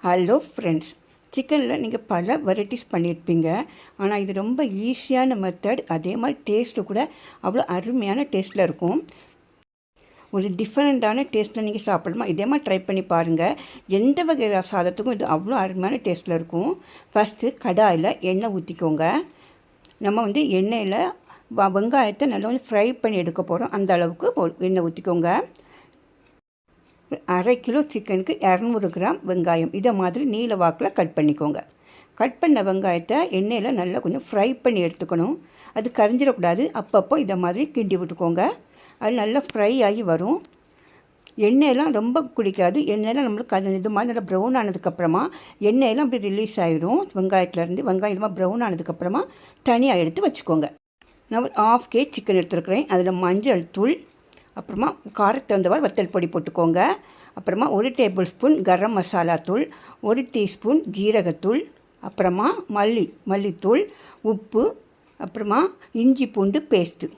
Hello friends, சிக்கனில் நீங்கள் பல வெரைட்டிஸ் பண்ணியிருப்பீங்க. ஆனால் இது ரொம்ப ஈஸியான மெத்தட். அதே மாதிரி டேஸ்ட்டு கூட அவ்வளோ அருமையான டேஸ்ட்டில் இருக்கும். ஒரு டிஃப்ரெண்ட்டான டேஸ்ட்டில் நீங்கள் சாப்பிடலாமா? இதே மாதிரி ட்ரை பண்ணி பாருங்கள். எந்த வகை சாதத்துக்கும் இது அவ்வளோ அருமையான டேஸ்ட்டில் இருக்கும். ஃபஸ்ட்டு கடாயில் எண்ணெய் ஊற்றிக்கோங்க. நம்ம எண்ணெயில் வெங்காயத்தை நல்லா ஃப்ரை பண்ணி எடுக்க போகிறோம். அந்த அளவுக்கு எண்ணெய் ஊற்றிக்கோங்க. 1/2 கிலோ சிக்கனுக்கு 200 கிராம் வெங்காயம் இதை மாதிரி நீல வாக்கில் கட் பண்ணிக்கோங்க. கட் பண்ண வெங்காயத்தை எண்ணெயில் நல்லா கொஞ்சம் ஃப்ரை பண்ணி எடுத்துக்கணும். அது கரிஞ்சிடக்கூடாது. அப்பப்போ இதை மாதிரி கிண்டி விட்டுக்கோங்க. அது நல்லா ஃப்ரை ஆகி வரும். எண்ணெயெல்லாம் ரொம்ப குடிக்காது. எண்ணெயெல்லாம் நம்மளுக்கு அது இது மாதிரி நல்லா ப்ரௌன் ஆனதுக்கப்புறமா எண்ணெயெல்லாம் அப்படி ரிலீஸ் ஆகிடும். வெங்காயத்துலேருந்து வெங்காயம் இதுமாக ப்ரௌன் ஆனதுக்கப்புறமா தனியாக எடுத்து வச்சுக்கோங்க. நான் ஒரு 1/2 கேஜி சிக்கன் எடுத்துருக்கிறேன். அதில் மஞ்சள் தூள், அப்புறமா காரத்துக்கு தகுந்தவாறு வத்தல் பொடி போட்டுக்கோங்க. அப்புறமா 1 டேபிள் ஸ்பூன் கரம் மசாலா தூள், 1 டீஸ்பூன் ஜீரகத்தூள், அப்புறமா மல்லித்தூள், உப்பு, அப்புறமா இஞ்சி பூண்டு பேஸ்ட்டு,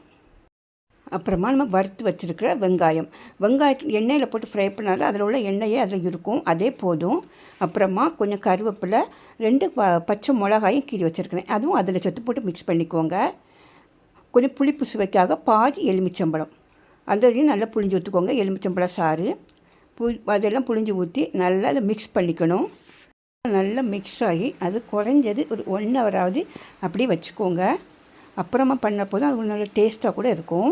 அப்புறமா நம்ம வறுத்து வச்சுருக்கிற வெங்காயம் எண்ணெயில் போட்டு ஃப்ரை பண்ணாலும் அதில் உள்ள எண்ணெயே அதில் இருக்கும், அதே போதும். அப்புறமா கொஞ்சம் கருவேப்பிலை, 2 பச்சை மிளகாயும் கீறி வச்சுருக்கிறேன், அதுவும் அதில் சேர்த்து போட்டு மிக்ஸ் பண்ணிக்கோங்க. கொஞ்சம் புளிப்பு சுவைக்காக பாதி எலுமிச்சம்பழம், அந்த இதையும் நல்லா புளிஞ்சு ஊற்றிக்கோங்க. எலுமிச்சம்பழம் சாறு அதெல்லாம் புளிஞ்சு ஊற்றி நல்லா அதை மிக்ஸ் பண்ணிக்கணும். நல்லா மிக்ஸ் ஆகி அது குறைஞ்சது ஒரு 1 ஹவராவது அப்படியே வச்சுக்கோங்க. அப்புறமா பண்ண போதும் அது நல்ல டேஸ்ட்டாக கூட இருக்கும்.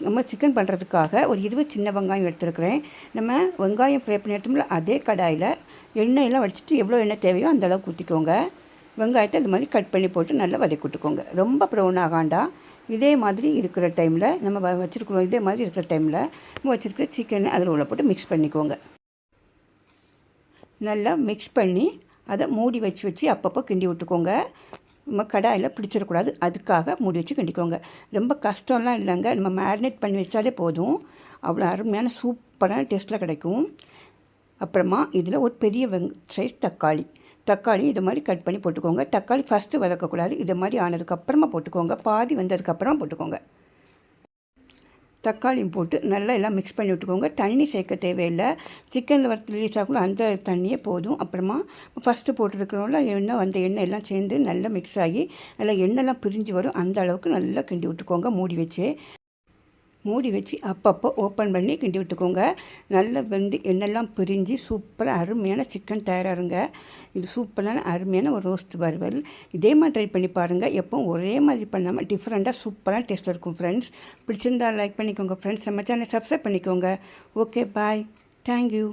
நம்ம சிக்கன் பண்ணுறதுக்காக ஒரு 20 சின்ன வெங்காயம் எடுத்துருக்கிறேன். நம்ம வெங்காயம் ஃப்ரை பண்ணி எடுத்தோம்ல, அதே கடாயில் எண்ணெயெல்லாம் வடிச்சிட்டு எவ்வளோ எண்ணெய் தேவையோ அந்த அளவுக்கு ஊற்றிக்கோங்க. வெங்காயத்தை இது மாதிரி கட் பண்ணி போட்டு நல்லா வதக்கி விட்டுக்கோங்க. ரொம்ப ப்ரௌன் ஆகாண்டா. இதே மாதிரி இருக்கிற டைமில் நம்ம வச்சுருக்கிறோம். இதே மாதிரி இருக்கிற டைமில் நம்ம வச்சுருக்கிற சிக்கனை அதில் உள்ள போட்டு மிக்ஸ் பண்ணிக்கோங்க. நல்லா மிக்ஸ் பண்ணி அதை மூடி வச்சு அப்பப்போ கிண்டி விட்டுக்கோங்க. நம்ம கடாயில் பிடிச்சிடக்கூடாது, அதுக்காக மூடி வச்சு கிண்டிக்கோங்க. ரொம்ப கஷ்டம்லாம் இல்லைங்க. நம்ம மேரினேட் பண்ணி வச்சாலே போதும். அவ்வளோ அருமையான சூப்பரான டேஸ்ட்டில் கிடைக்கும். அப்புறமா இதில் ஒரு பெரிய சைஸ் தக்காளி இது மாதிரி கட் பண்ணி போட்டுக்கோங்க. தக்காளி ஃபஸ்ட்டு வதக்கக்கூடாது. இது மாதிரி ஆனதுக்கப்புறமா போட்டுக்கோங்க. பாதி வந்ததுக்கப்புறமா போட்டுக்கோங்க. தக்காளியும் போட்டு நல்லா எல்லாம் மிக்ஸ் பண்ணி விட்டுக்கோங்க. தண்ணி சேர்க்க தேவையில்லை. சிக்கனில் வறுத்து ரிலீஸ் ஆகணும் அந்த தண்ணியே போதும். அப்புறமா ஃபஸ்ட்டு போட்டுருக்கிறோம்ல எண்ணெய், அந்த எண்ணெய் எல்லாம் சேர்ந்து நல்லா மிக்ஸ் ஆகி நல்லா எண்ணெய்லாம் பிரிஞ்சு வரும். அந்த அளவுக்கு நல்லா கிண்டி விட்டுக்கோங்க. மூடி வச்சு அப்பப்போ ஓப்பன் பண்ணி கிண்டி விட்டுக்கோங்க. நல்லா எண்ணெய்லாம் பிரிஞ்சு சூப்பராக அருமையான சிக்கன் தயாராகுங்க. இது சூப்பரான அருமையான ஒரு ரோஸ்ட் வறுவல். இதே மாதிரி ட்ரை பண்ணி பாருங்கள். எப்பவும் ஒரே மாதிரி பண்ணாமல் டிஃப்ரெண்ட்டாக சூப்பரான டேஸ்ட்டில் இருக்கும் ஃப்ரெண்ட்ஸ். பிடிச்சிருந்தால் லைக் பண்ணிக்கோங்க ஃப்ரெண்ட்ஸ். நம்ம சேனலை சப்ஸ்கிரைப் பண்ணிக்கோங்க. ஓகே, பாய், தேங்க்யூ.